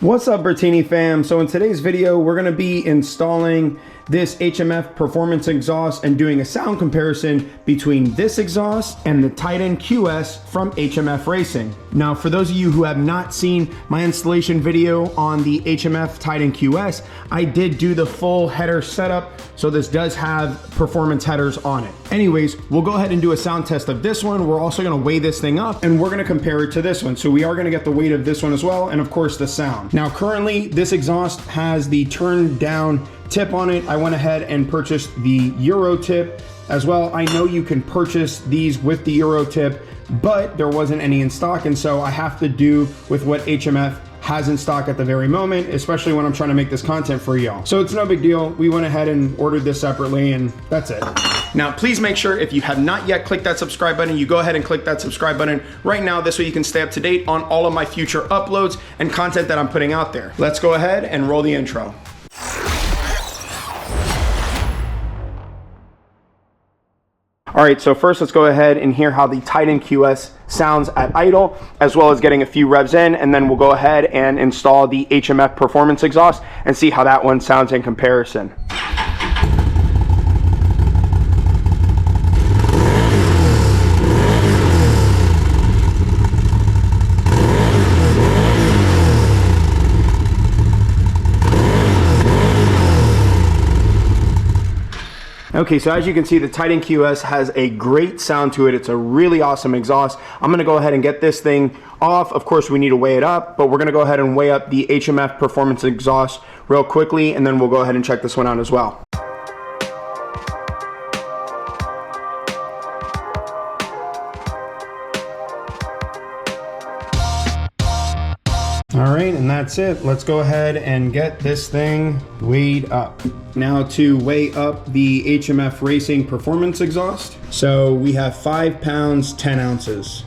What's up, Bertini fam? So in today's video, we're gonna be installing this HMF performance exhaust and doing a sound comparison between this exhaust and the Titan QS from HMF Racing. Now, for those of you who have not seen my installation video on the HMF Titan QS, I did do the full header setup, so this does have performance headers on it. Anyways, we'll go ahead and do a sound test of this one. We're also gonna weigh this thing up and we're gonna compare it to this one. So we are gonna get the weight of this one as well, and of course the sound. Now, currently this exhaust has the turned down tip on it. I went ahead and purchased the Euro tip as well. I know you can purchase these with the Euro tip, but there wasn't any in stock, and so I have to do with what HMF has in stock at the very moment, especially when I'm trying to make this content for y'all. So it's no big deal. We went ahead and ordered this separately, and that's it. Now, please make sure if you have not yet clicked that subscribe button, you go ahead and click that subscribe button right now. This way you can stay up to date on all of my future uploads and content that I'm putting out there. Let's go ahead and roll the intro. All right, so first let's go ahead and hear how the Titan QS sounds at idle, as well as getting a few revs in, and then we'll go ahead and install the HMF performance exhaust and see how that one sounds in comparison. Okay, so as you can see, the Titan QS has a great sound to it. It's a really awesome exhaust. I'm gonna go ahead and get this thing off. Of course, we need to weigh it up, but we're gonna go ahead and weigh up the HMF performance exhaust real quickly, and then we'll go ahead and check this one out as well. All right, and that's it. Let's go ahead and get this thing weighed up. Now to weigh up the HMF Racing performance exhaust. So we have 5 pounds, 10 ounces.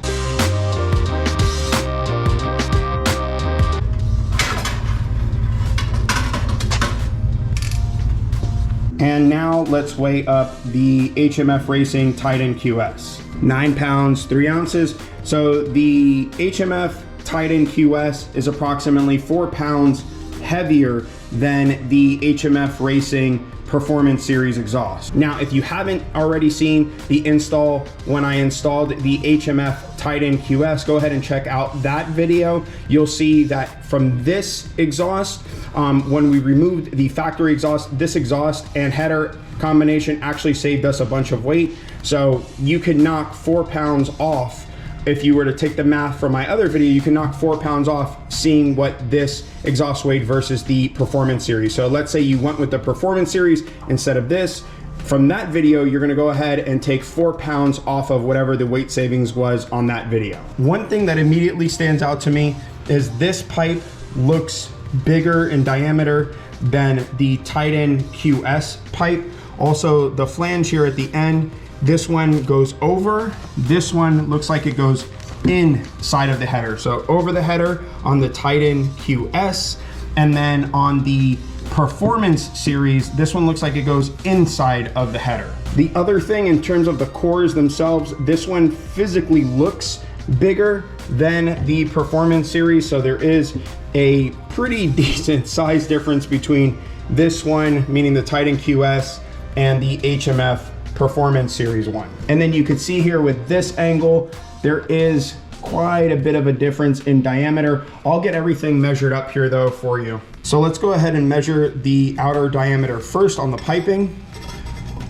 And now let's weigh up the HMF Racing Titan QS. 9 pounds, 3 ounces. So the HMF Titan QS is approximately 4 pounds heavier than the HMF Racing Performance Series exhaust. Now, if you haven't already seen the install when I installed the HMF Titan QS, go ahead and check out that video. You'll see that from this exhaust, when we removed the factory exhaust, this exhaust and header combination actually saved us a bunch of weight. So you could knock 4 pounds off. If you were to take the math from my other video, you can knock 4 pounds off seeing what this exhaust weighed versus the Performance Series. So let's say you went with the Performance Series instead of this. From that video, you're gonna go ahead and take 4 pounds off of whatever the weight savings was on that video. One thing that immediately stands out to me is this pipe looks bigger in diameter than the Titan QS pipe. Also, the flange here at the end, this one goes over, this one looks like it goes inside of the header. So over the header on the Titan QS, and then on the Performance Series, this one looks like it goes inside of the header. The other thing in terms of the cores themselves, this one physically looks bigger than the Performance Series, so there is a pretty decent size difference between this one, meaning the Titan QS, and the HMF Performance Series one. And then you can see here with this angle, there is quite a bit of a difference in diameter. I'll get everything measured up here though for you. So let's go ahead and measure the outer diameter first on the piping.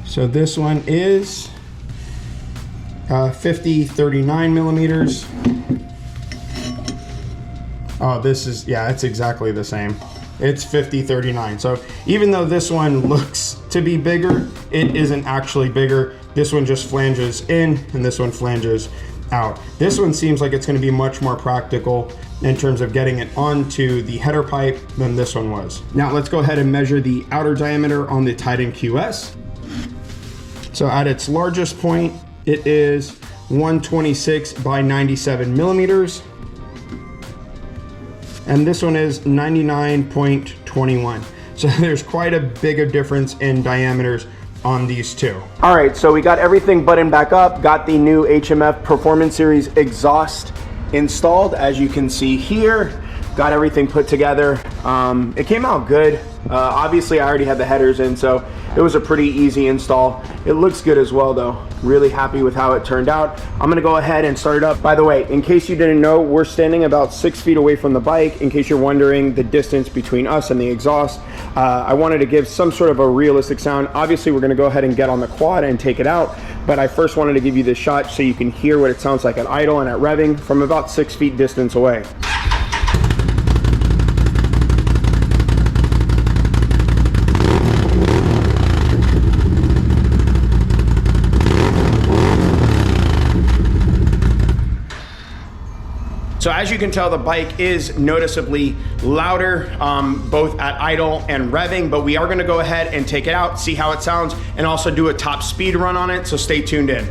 So this one is 5039 millimeters. Oh, this is, yeah, it's exactly the same. It's 5039. So even though this one looks to be bigger, it isn't actually bigger. This one just flanges in and this one flanges out. This one seems like it's going to be much more practical in terms of getting it onto the header pipe than this one was. Now let's go ahead and measure the outer diameter on the Titan QS. So at its largest point, it is 126 by 97 millimeters. And this one is 99.21. So there's quite a big difference in diameters on these two. All right, so we got everything buttoned back up, got the new HMF Performance Series exhaust installed, as you can see here. got everything put together. It came out good. Obviously I already had the headers in, so it was a pretty easy install. It looks good as well though. Really happy with how it turned out. I'm gonna go ahead and start it up. By the way, in case you didn't know, we're standing about 6 feet away from the bike, in case you're wondering the distance between us and the exhaust. I wanted to give some sort of a realistic sound. Obviously we're gonna go ahead and get on the quad and take it out, but I first wanted to give you this shot so you can hear what it sounds like at idle and at revving from about 6 feet distance away. So as you can tell, the bike is noticeably louder, both at idle and revving, but we are gonna go ahead and take it out, see how it sounds, and also do a top speed run on it, so stay tuned in.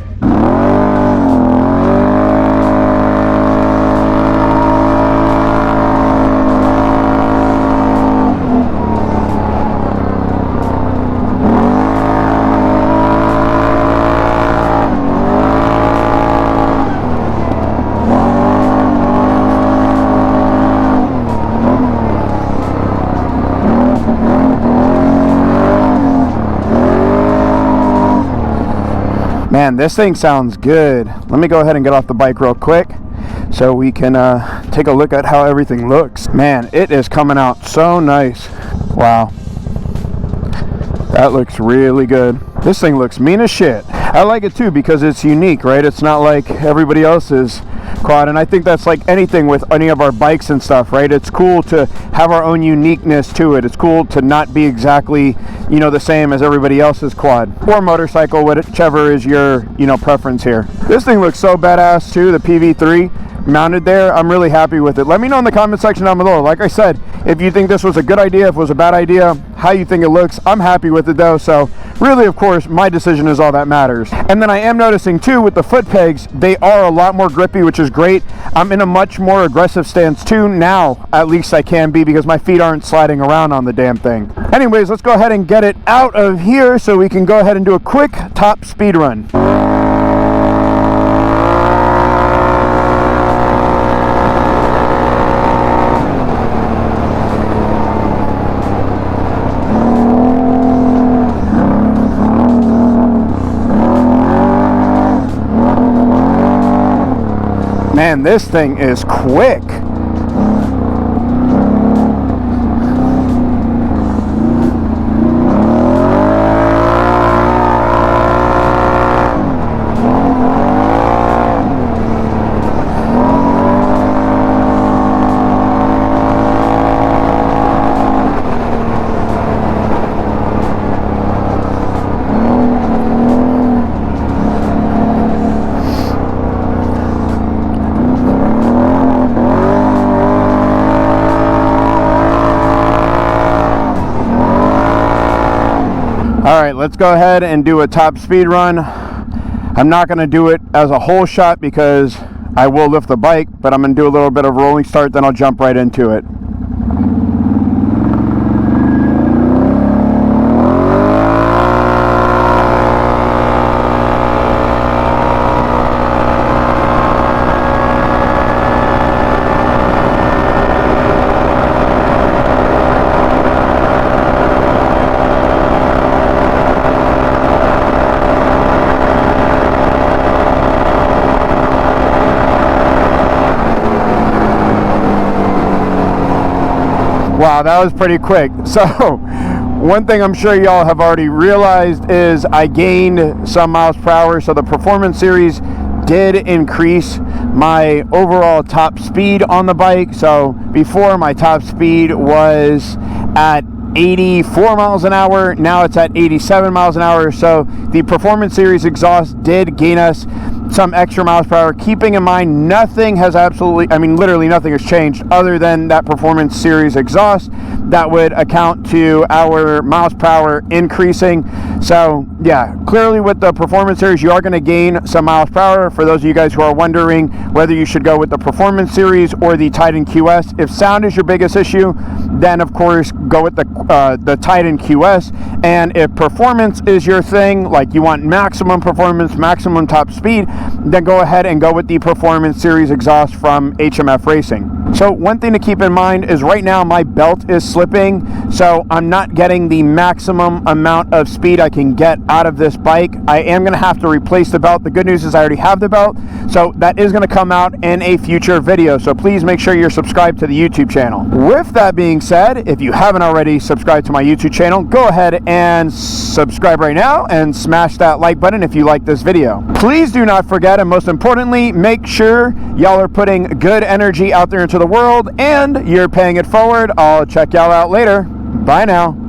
Man, this thing sounds good. Let me go ahead and get off the bike real quick so we can take a look at how everything looks. Man, it is coming out so nice. Wow. That looks really good. This thing looks mean as shit. I like it too because it's unique, right? It's not like everybody else's quad, and I think that's like anything with any of our bikes and stuff, right? It's cool to have our own uniqueness to it. It's cool to not be exactly, you know, the same as everybody else's quad or motorcycle, whichever is your, you know, preference here. This thing looks so badass too, the PV3 mounted there. I'm really happy with it. Let me know in the comment section down below. Like I said, if you think this was a good idea, if it was a bad idea, how you think it looks. I'm happy with it though, so really, of course, my decision is all that matters. And then I am noticing too with the foot pegs, they are a lot more grippy, which is great. I'm in a much more aggressive stance too now, at least I can be, because my feet aren't sliding around on the damn thing. Anyways, let's go ahead and get it out of here so we can go ahead and do a quick top speed run. Man, this thing is quick. Alright, let's go ahead and do a top speed run. I'm not going to do it as a whole shot because I will lift the bike, but I'm going to do a little bit of rolling start, then I'll jump right into it. Wow, that was pretty quick. So one thing I'm sure y'all have already realized is I gained some miles per hour. So the Performance Series did increase my overall top speed on the bike. So before, my top speed was at 84 miles an hour. Now it's at 87 miles an hour. So the Performance Series exhaust did gain us some extra miles per hour, keeping in mind nothing has literally nothing has changed other than that Performance Series exhaust that would account to our miles per hour increasing. So yeah, clearly with the Performance Series you are going to gain some miles per hour. For those of you guys who are wondering whether you should go with the Performance Series or the Titan QS, if sound is your biggest issue, then of course go with the Titan QS. And if performance is your thing, like you want maximum performance, maximum top speed, then go ahead and go with the Performance Series exhaust from HMF Racing. So one thing to keep in mind is right now my belt is slipping, so I'm not getting the maximum amount of speed I can get out of this bike. I am going to have to replace the belt. The good news is I already have the belt, so that is going to come out in a future video. So please make sure you're subscribed to the YouTube channel. With that being said, if you haven't already subscribed to my YouTube channel, go ahead and subscribe right now and smash that like button if you like this video. Please do not forget, and most importantly, make sure y'all are putting good energy out there into the world and you're paying it forward. I'll check y'all out later. Bye now.